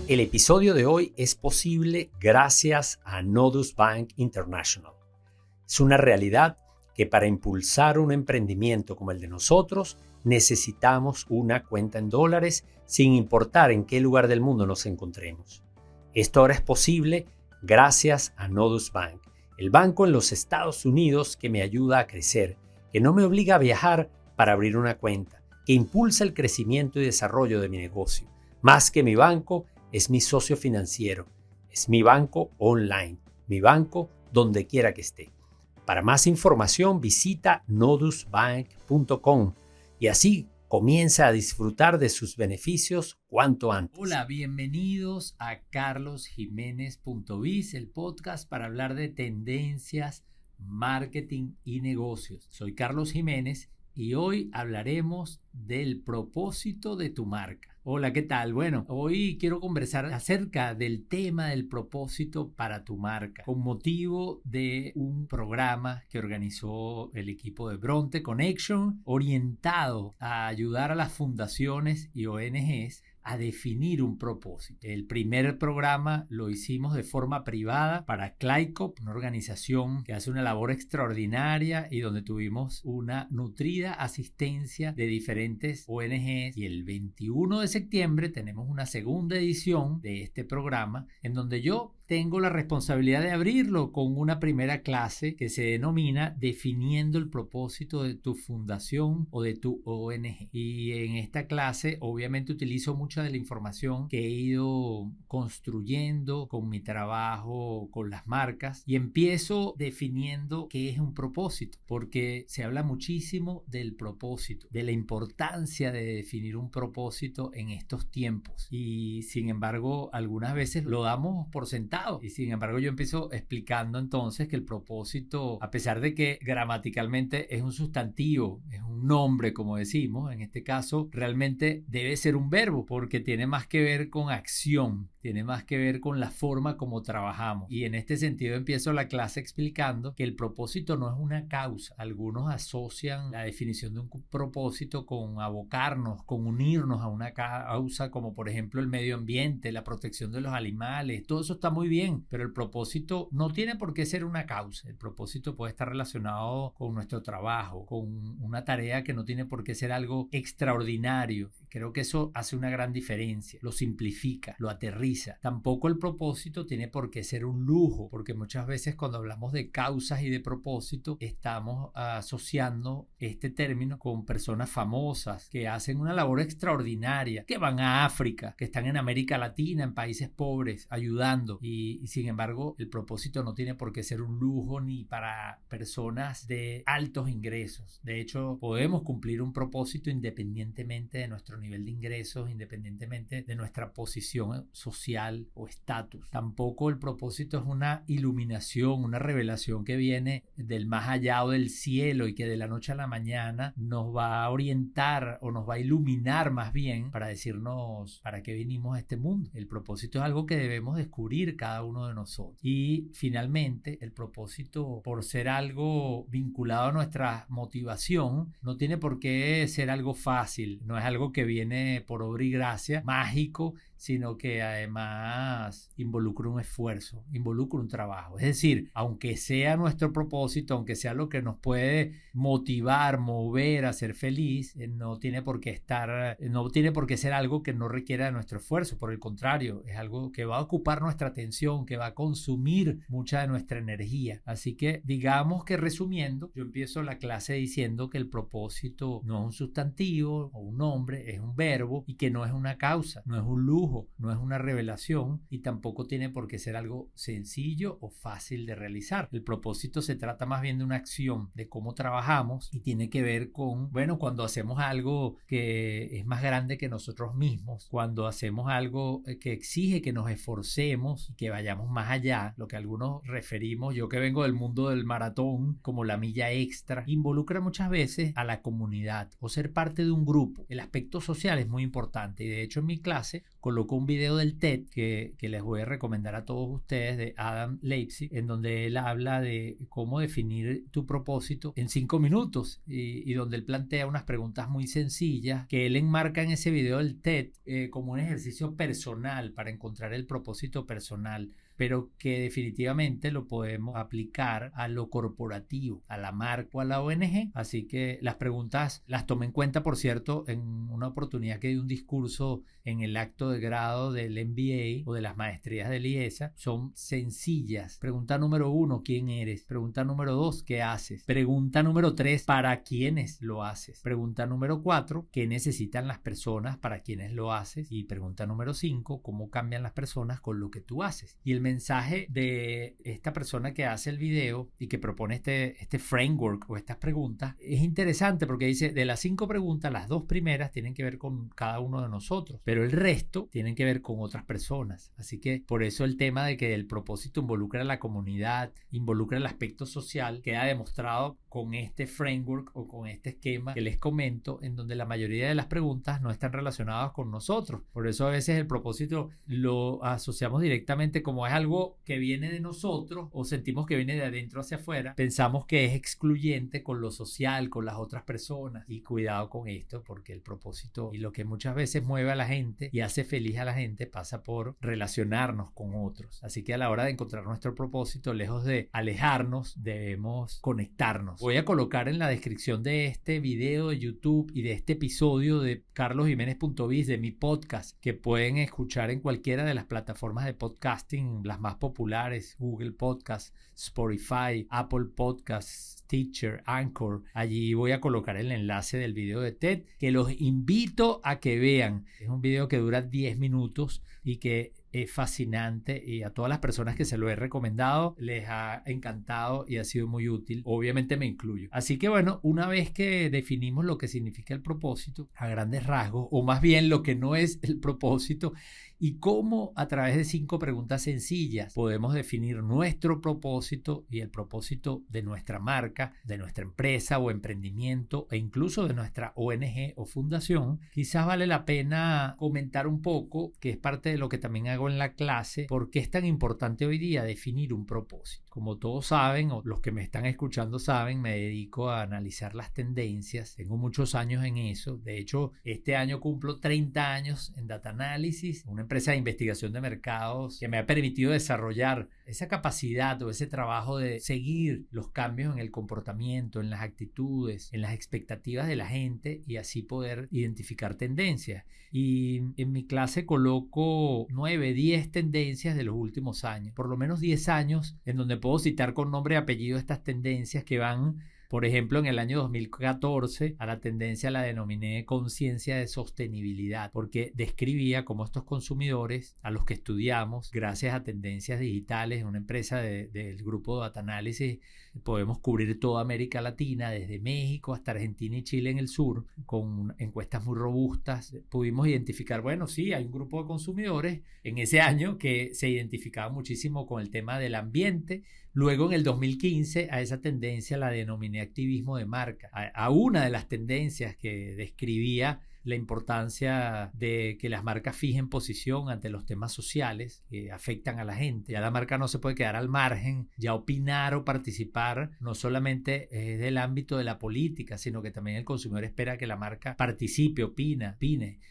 El episodio de hoy es posible gracias a Nodus Bank International. Es una realidad que para impulsar un emprendimiento como el de nosotros necesitamos una cuenta en dólares sin importar en qué lugar del mundo nos encontremos. Esto ahora es posible gracias a Nodus Bank, el banco en los Estados Unidos que me ayuda a crecer, que no me obliga a viajar para abrir una cuenta, que impulsa el crecimiento y desarrollo de mi negocio. Más que mi banco, es mi socio financiero, es mi banco online, mi banco donde quiera que esté. Para más información visita nodusbank.com y así comienza a disfrutar de sus beneficios cuanto antes. Hola, bienvenidos a carlosjimenez.biz, el podcast para hablar de tendencias, marketing y negocios. Soy Carlos Jiménez y hoy hablaremos del propósito de tu marca. Hola, ¿qué tal? Bueno, hoy quiero conversar acerca del tema del propósito para tu marca, con motivo de un programa que organizó el equipo de Bronte Connection, orientado a ayudar a las fundaciones y ONGs a definir un propósito. El primer programa lo hicimos de forma privada para CLICOP, una organización que hace una labor extraordinaria y donde tuvimos una nutrida asistencia de diferentes ONGs, y el 21 de septiembre tenemos una segunda edición de este programa en donde yo tengo la responsabilidad de abrirlo con una primera clase que se denomina Definiendo el propósito de tu fundación o de tu ONG. Y en esta clase obviamente utilizo mucha de la información que he ido construyendo con mi trabajo con las marcas y empiezo definiendo qué es un propósito, porque se habla muchísimo del propósito, de la importancia de definir un propósito en estos tiempos, y sin embargo algunas veces lo damos por sentado. Y sin embargo yo empiezo explicando entonces que el propósito, a pesar de que gramaticalmente es un sustantivo, es un nombre como decimos, en este caso realmente debe ser un verbo porque tiene más que ver con acción, tiene más que ver con la forma como trabajamos. Y en este sentido empiezo la clase explicando que el propósito no es una causa. Algunos asocian la definición de un propósito con abocarnos, con unirnos a una causa como por ejemplo el medio ambiente, la protección de los animales. Todo eso está muy bien, pero el propósito no tiene por qué ser una causa. El propósito puede estar relacionado con nuestro trabajo, con una tarea que no tiene por qué ser algo extraordinario. Creo que eso hace una gran diferencia, lo simplifica, lo aterriza. Tampoco el propósito tiene por qué ser un lujo, porque muchas veces cuando hablamos de causas y de propósito estamos asociando este término con personas famosas que hacen una labor extraordinaria, que van a África, que están en América Latina, en países pobres, ayudando. Y sin embargo el propósito no tiene por qué ser un lujo ni para personas de altos ingresos. De hecho, podemos cumplir un propósito independientemente de nuestro nivel de ingresos, independientemente de nuestra posición social o estatus. Tampoco el propósito es una iluminación, una revelación que viene del más allá o del cielo y que de la noche a la mañana nos va a orientar o nos va a iluminar más bien para decirnos para qué vinimos a este mundo. El propósito es algo que debemos descubrir cada uno de nosotros. Y finalmente el propósito, por ser algo vinculado a nuestra motivación, no tiene por qué ser algo fácil, no es algo que viene por obra y gracia, mágico, sino que además involucra un esfuerzo, involucra un trabajo. Es decir, aunque sea nuestro propósito, aunque sea lo que nos puede motivar, mover a ser feliz, no tiene por qué ser algo que no requiera de nuestro esfuerzo. Por el contrario, es algo que va a ocupar nuestra atención, que va a consumir mucha de nuestra energía. Así que digamos que resumiendo, yo empiezo la clase diciendo que el propósito no es un sustantivo o un nombre, es un verbo, y que no es una causa, no es un lujo, no es una revelación y tampoco tiene por qué ser algo sencillo o fácil de realizar. El propósito se trata más bien de una acción, de cómo trabajamos, y tiene que ver con, cuando hacemos algo que es más grande que nosotros mismos, cuando hacemos algo que exige que nos esforcemos y que vayamos más allá, lo que algunos referimos, yo que vengo del mundo del maratón, como la milla extra, involucra muchas veces a la comunidad o ser parte de un grupo. El aspecto social es muy importante y de hecho en mi clase colocó un video del TED que les voy a recomendar a todos ustedes, de Adam Leipzig, en donde él habla de cómo definir tu propósito en 5 minutos y donde él plantea unas preguntas muy sencillas que él enmarca en ese video del TED como un ejercicio personal para encontrar el propósito personal, pero que definitivamente lo podemos aplicar a lo corporativo, a la marca o a la ONG. Así que las preguntas las tomé en cuenta, por cierto, en una oportunidad que di un discurso en el acto de grado del MBA o de las maestrías del IESA. Son sencillas. Pregunta número 1, ¿quién eres? Pregunta número 2, ¿qué haces? Pregunta número 3, ¿para quiénes lo haces? Pregunta número 4, ¿qué necesitan las personas para quienes lo haces? Y pregunta número 5, ¿cómo cambian las personas con lo que tú haces? Y el mensaje de esta persona que hace el video y que propone este framework o estas preguntas es interesante, porque dice, de las 5 preguntas, las 2 primeras tienen que ver con cada uno de nosotros, pero el resto tienen que ver con otras personas. Así que por eso el tema de que el propósito involucra a la comunidad, involucra el aspecto social, queda demostrado con este framework o con este esquema que les comento, en donde la mayoría de las preguntas no están relacionadas con nosotros. Por eso a veces el propósito lo asociamos directamente como es algo que viene de nosotros, o sentimos que viene de adentro hacia afuera, pensamos que es excluyente con lo social, con las otras personas. Y cuidado con esto, porque el propósito y lo que muchas veces mueve a la gente y hace feliz a la gente pasa por relacionarnos con otros. Así que a la hora de encontrar nuestro propósito, lejos de alejarnos, debemos conectarnos. Voy a colocar en la descripción de este video de YouTube y de este episodio de carlosjimenez.biz, de mi podcast, que pueden escuchar en cualquiera de las plataformas de podcasting, las más populares: Google Podcast, Spotify, Apple Podcasts, Stitcher, Anchor. Allí voy a colocar el enlace del video de TED, que los invito a que vean. Es un video que dura 10 minutos y que es fascinante, y a todas las personas que se lo he recomendado les ha encantado y ha sido muy útil. Obviamente me incluyo. Así que bueno, una vez que definimos lo que significa el propósito a grandes rasgos, o más bien lo que no es el propósito, y cómo a través de 5 preguntas sencillas podemos definir nuestro propósito y el propósito de nuestra marca, de nuestra empresa o emprendimiento, e incluso de nuestra ONG o fundación, quizás vale la pena comentar un poco, que es parte de lo que también hago en la clase, por qué es tan importante hoy día definir un propósito. Como todos saben, o los que me están escuchando saben, me dedico a analizar las tendencias. Tengo muchos años en eso. De hecho, este año cumplo 30 años en Data Analysis, una empresa de investigación de mercados que me ha permitido desarrollar esa capacidad o ese trabajo de seguir los cambios en el comportamiento, en las actitudes, en las expectativas de la gente, y así poder identificar tendencias. Y en mi clase coloco 9, 10 tendencias de los últimos años, por lo menos 10 años, en donde puedo citar con nombre y apellido estas tendencias que van. Por ejemplo, en el año 2014 a la tendencia la denominé conciencia de sostenibilidad, porque describía cómo estos consumidores a los que estudiamos, gracias a tendencias digitales, en una empresa del grupo Data Analysis, podemos cubrir toda América Latina, desde México hasta Argentina y Chile en el sur, con encuestas muy robustas. Pudimos identificar, bueno, sí, hay un grupo de consumidores en ese año que se identificaba muchísimo con el tema del ambiente. Luego, en el 2015, a esa tendencia la denominé activismo de marca, a una de las tendencias que describía la importancia de que las marcas fijen posición ante los temas sociales que afectan a la gente. Ya la marca no se puede quedar al margen, ya opinar o participar no solamente es del ámbito de la política, sino que también el consumidor espera que la marca participe, opine.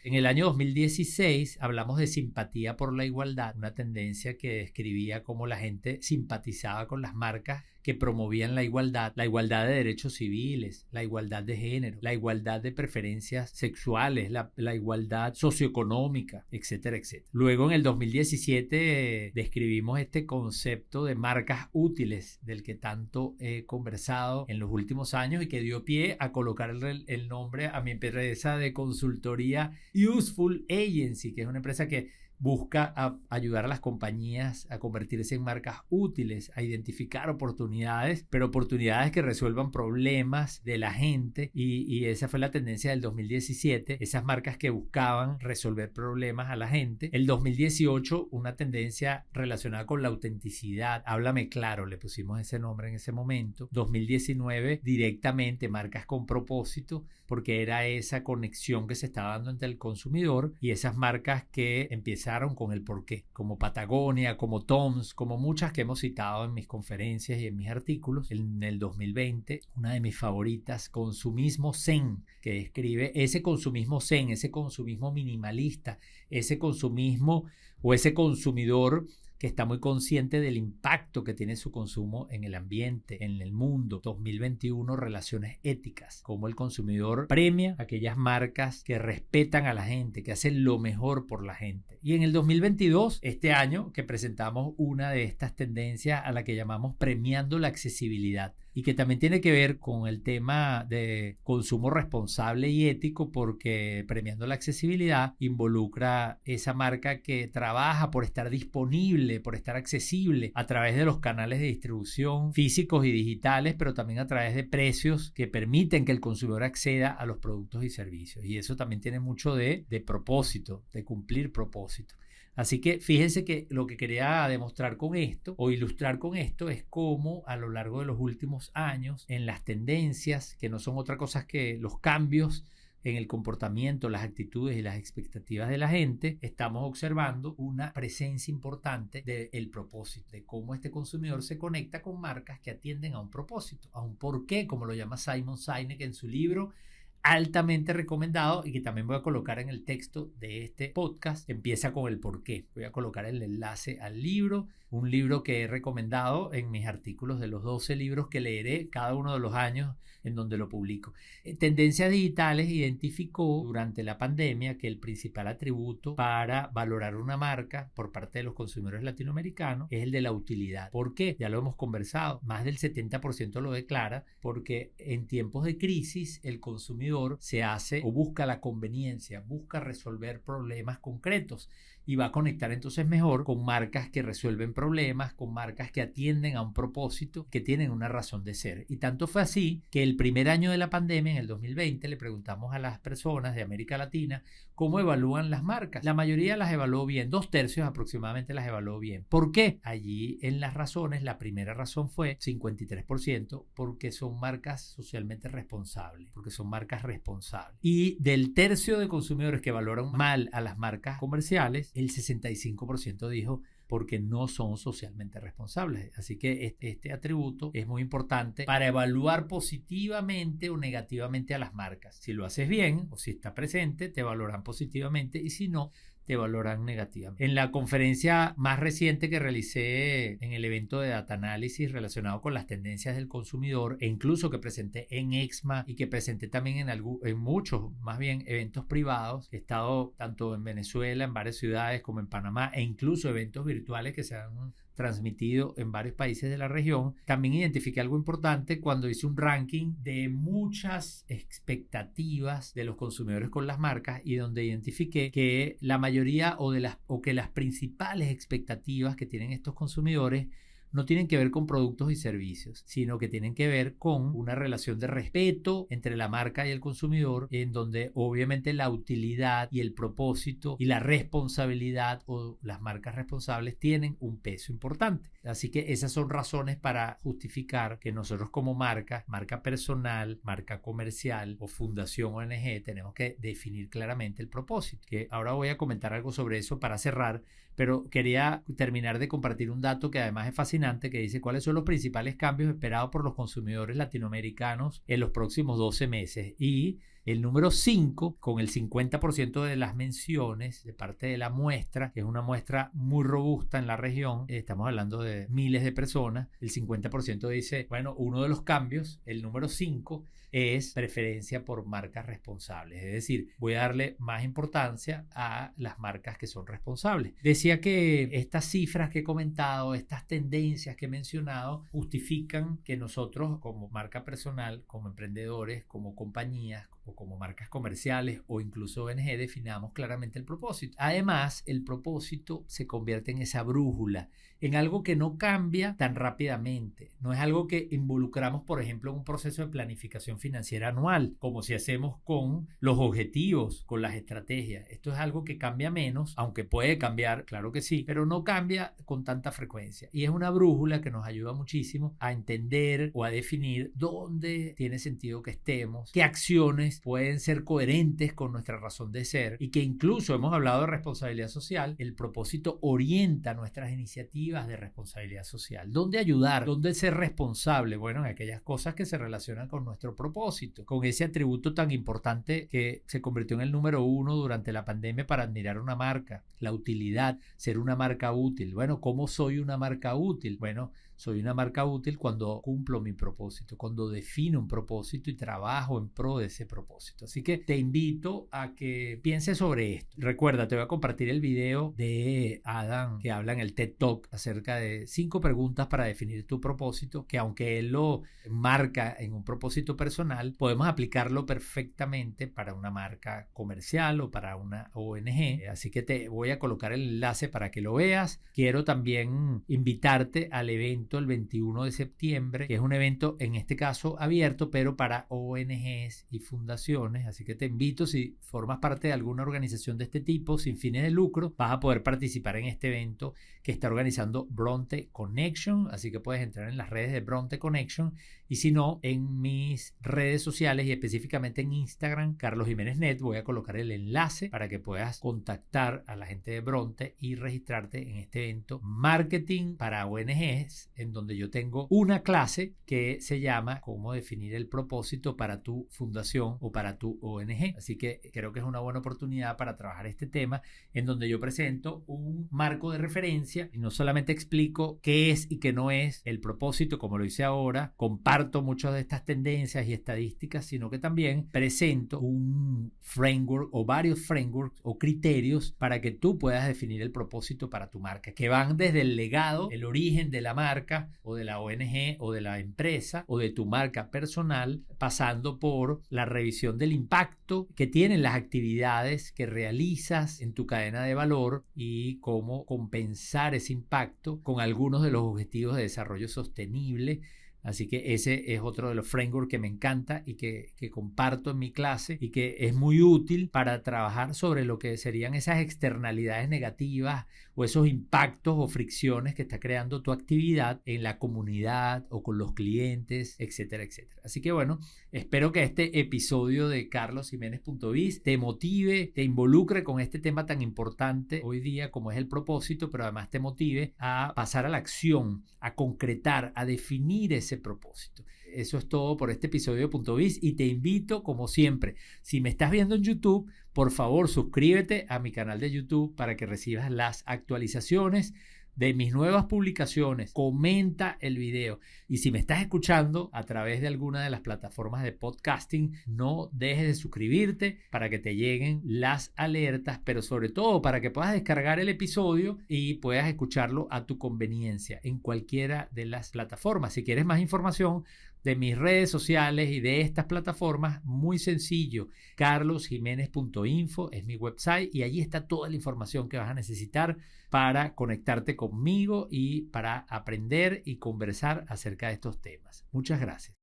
En el año 2016 hablamos de simpatía por la igualdad, una tendencia que describía cómo la gente simpatizaba con las marcas que promovían la igualdad de derechos civiles, la igualdad de género, la igualdad de preferencias sexuales, la igualdad socioeconómica, etcétera, etcétera. Luego, en el 2017 describimos este concepto de marcas útiles, del que tanto he conversado en los últimos años y que dio pie a colocar el nombre a mi empresa de consultoría Useful Agency, que es una empresa que busca ayudar a las compañías a convertirse en marcas útiles, a identificar oportunidades, pero oportunidades que resuelvan problemas de la gente, y esa fue la tendencia del 2017, esas marcas que buscaban resolver problemas a la gente. El 2018, una tendencia relacionada con la autenticidad, háblame claro, le pusimos ese nombre en ese momento. 2019, directamente marcas con propósito, porque era esa conexión que se estaba dando entre el consumidor y esas marcas que empezaron con el porqué, como Patagonia, como Toms, como muchas que hemos citado en mis conferencias y en mis artículos. En el 2020, una de mis favoritas, Consumismo Zen, que describe ese consumismo zen, ese consumismo minimalista, ese consumismo o ese consumidor que está muy consciente del impacto que tiene su consumo en el ambiente, en el mundo. 2021, relaciones éticas, cómo el consumidor premia aquellas marcas que respetan a la gente, que hacen lo mejor por la gente. Y en el 2022, este año, que presentamos una de estas tendencias a la que llamamos premiando la accesibilidad, y que también tiene que ver con el tema de consumo responsable y ético, porque premiando la accesibilidad involucra esa marca que trabaja por estar disponible, por estar accesible a través de los canales de distribución físicos y digitales, pero también a través de precios que permiten que el consumidor acceda a los productos y servicios. Y eso también tiene mucho de propósito, de cumplir propósito. Así que fíjense que lo que quería demostrar con esto o ilustrar con esto es cómo a lo largo de los últimos años, en las tendencias, que no son otra cosa que los cambios en el comportamiento, las actitudes y las expectativas de la gente, estamos observando una presencia importante del propósito, de cómo este consumidor se conecta con marcas que atienden a un propósito, a un porqué, como lo llama Simon Sinek en su libro, altamente recomendado, y que también voy a colocar en el texto de este podcast. Empieza con el porqué. Voy a colocar el enlace al libro, un libro que he recomendado en mis artículos de los 12 libros que leeré cada uno de los años en donde lo publico. Tendencias Digitales identificó durante la pandemia que el principal atributo para valorar una marca por parte de los consumidores latinoamericanos es el de la utilidad. ¿Por qué? Ya lo hemos conversado. Más del 70% lo declara, porque en tiempos de crisis el consumidor se hace o busca la conveniencia, busca resolver problemas concretos, y va a conectar entonces mejor con marcas que resuelven problemas, con marcas que atienden a un propósito, que tienen una razón de ser. Y tanto fue así que el primer año de la pandemia, en el 2020, le preguntamos a las personas de América Latina cómo evalúan las marcas. La mayoría las evaluó bien, 2/3 aproximadamente las evaluó bien. ¿Por qué? Allí en las razones, la primera razón fue 53%, porque son marcas socialmente responsables, porque son marcas responsables. Y del tercio de consumidores que valoran mal a las marcas comerciales, el 65% dijo porque no son socialmente responsables. Así que este atributo es muy importante para evaluar positivamente o negativamente a las marcas. Si lo haces bien o si está presente, te valoran positivamente, y si no, te valoran negativamente. En la conferencia más reciente que realicé en el evento de Data Analysis relacionado con las tendencias del consumidor, e incluso que presenté en EXMA y que presenté también en muchos, más bien, eventos privados, he estado tanto en Venezuela, en varias ciudades, como en Panamá, e incluso eventos virtuales que se han transmitido en varios países de la región. También identifiqué algo importante cuando hice un ranking de muchas expectativas de los consumidores con las marcas, y donde identifiqué que la mayoría o que las principales expectativas que tienen estos consumidores no tienen que ver con productos y servicios, sino que tienen que ver con una relación de respeto entre la marca y el consumidor, en donde obviamente la utilidad y el propósito y la responsabilidad o las marcas responsables tienen un peso importante. Así que esas son razones para justificar que nosotros como marca personal, marca comercial o fundación ONG, tenemos que definir claramente el propósito. Que ahora voy a comentar algo sobre eso para cerrar, pero quería terminar de compartir un dato que además es fascinante, que dice cuáles son los principales cambios esperados por los consumidores latinoamericanos en los próximos 12 meses. Y el número 5, con el 50% de las menciones de parte de la muestra, que es una muestra muy robusta en la región, estamos hablando de miles de personas, el 50% dice, bueno, uno de los cambios, el número 5, es preferencia por marcas responsables. Es decir, voy a darle más importancia a las marcas que son responsables. Decía que estas cifras que he comentado, estas tendencias que he mencionado, justifican que nosotros como marca personal, como emprendedores, como compañías o como marcas comerciales o incluso ONG definamos claramente el propósito. Además, el propósito se convierte en esa brújula, en algo que no cambia tan rápidamente. No es algo que involucramos, por ejemplo, en un proceso de planificación financiera anual, como si hacemos con los objetivos, con las estrategias. Esto es algo que cambia menos, aunque puede cambiar, claro que sí, pero no cambia con tanta frecuencia. Y es una brújula que nos ayuda muchísimo a entender o a definir dónde tiene sentido que estemos, qué acciones pueden ser coherentes con nuestra razón de ser y que incluso hemos hablado de responsabilidad social. El propósito orienta nuestras iniciativas de responsabilidad social. ¿Dónde ayudar? ¿Dónde ser responsable? Bueno, en aquellas cosas que se relacionan con nuestro propósito, con ese atributo tan importante que se convirtió en el número 1 durante la pandemia para admirar una marca, la utilidad, ser una marca útil. Bueno, ¿cómo soy una marca útil? Bueno, soy una marca útil cuando cumplo mi propósito, cuando defino un propósito y trabajo en pro de ese propósito. Así que te invito a que pienses sobre esto. Recuerda, te voy a compartir el video de Adam que habla en el TED Talk acerca de 5 preguntas para definir tu propósito, que aunque él lo marca en un propósito personal, podemos aplicarlo perfectamente para una marca comercial o para una ONG. Así que te voy a colocar el enlace para que lo veas. Quiero también invitarte al evento el 21 de septiembre, que es un evento en este caso abierto, pero para ONGs y fundaciones. Así que te invito, si formas parte de alguna organización de este tipo sin fines de lucro, vas a poder participar en este evento que está organizando Bronte Connection. Así que puedes entrar en las redes de Bronte Connection y si no, en mis redes sociales y específicamente en Instagram, Carlos Jiménez Net, voy a colocar el enlace para que puedas contactar a la gente de Bronte y registrarte en este evento Marketing para ONGs, en donde yo tengo una clase que se llama Cómo definir el propósito para tu fundación o para tu ONG. Así que creo que es una buena oportunidad para trabajar este tema, en donde yo presento un marco de referencia y no solamente explico qué es y qué no es el propósito, como lo hice ahora, comparto muchas de estas tendencias y estadísticas, sino que también presento un framework o varios frameworks o criterios para que tú puedas definir el propósito para tu marca, que van desde el legado, el origen de la marca o de la ONG o de la empresa o de tu marca personal, pasando por la revisión del impacto que tienen las actividades que realizas en tu cadena de valor y cómo compensar ese impacto con algunos de los objetivos de desarrollo sostenible. Así que ese es otro de los frameworks que me encanta y que comparto en mi clase y que es muy útil para trabajar sobre lo que serían esas externalidades negativas o esos impactos o fricciones que está creando tu actividad en la comunidad o con los clientes, etcétera, etcétera. Así que bueno, espero que este episodio de carlosjimenez.biz te motive, te involucre con este tema tan importante hoy día como es el propósito, pero además te motive a pasar a la acción, a concretar, a definir ese propósito. Eso es todo por este episodio de Punto Biz y te invito, como siempre, si me estás viendo en YouTube, por favor suscríbete a mi canal de YouTube para que recibas las actualizaciones de mis nuevas publicaciones. Comenta el video y si me estás escuchando a través de alguna de las plataformas de podcasting, no dejes de suscribirte para que te lleguen las alertas, pero sobre todo para que puedas descargar el episodio y puedas escucharlo a tu conveniencia en cualquiera de las plataformas. Si quieres más información de mis redes sociales y de estas plataformas, muy sencillo, carlosjimenez.info es mi website y allí está toda la información que vas a necesitar para conectarte conmigo y para aprender y conversar acerca de estos temas. Muchas gracias.